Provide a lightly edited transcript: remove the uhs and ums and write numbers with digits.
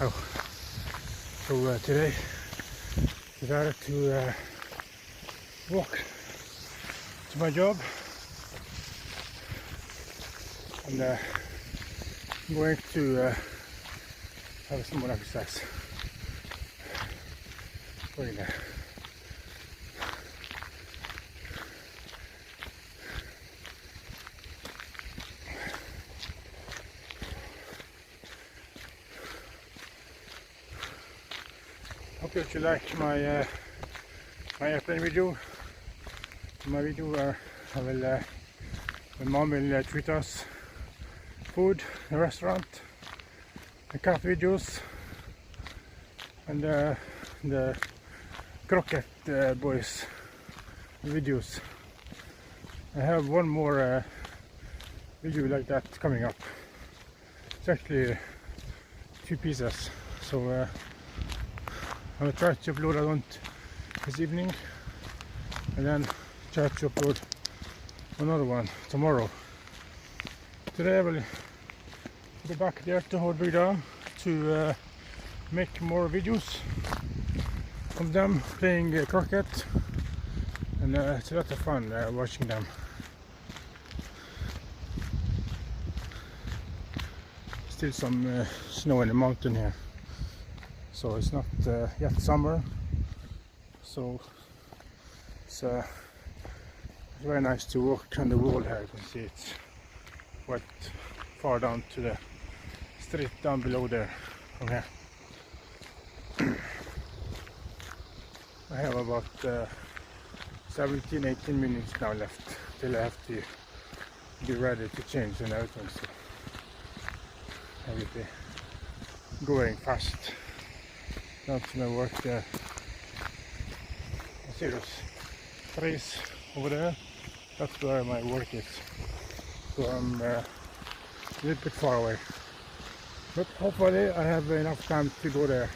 Oh. So today I decided to walk to my job, and I'm going to have some more exercise. Going there. Hope that you like my airplane video. My video where I will, my mom will treat us food in the restaurant, the cat videos, and the croquet boys videos. I have one more video like that coming up. It's actually 2 pieces, so I will try to upload one this evening and then try to upload another one tomorrow. Today I will go back there to Holbrygda to make more videos of them playing cricket, and it's a lot of fun watching them. Still some snow in the mountain here, so it's not yet summer, so it's very nice to walk on the wall here. You can see it's quite far down to the street down below there from here. I have about 17-18 minutes now left till I have to be ready to change and everything, so I will be going fast down to my work there. I see those trees over there, that's where my work is, so I'm a little bit far away, but hopefully I have enough time to go there.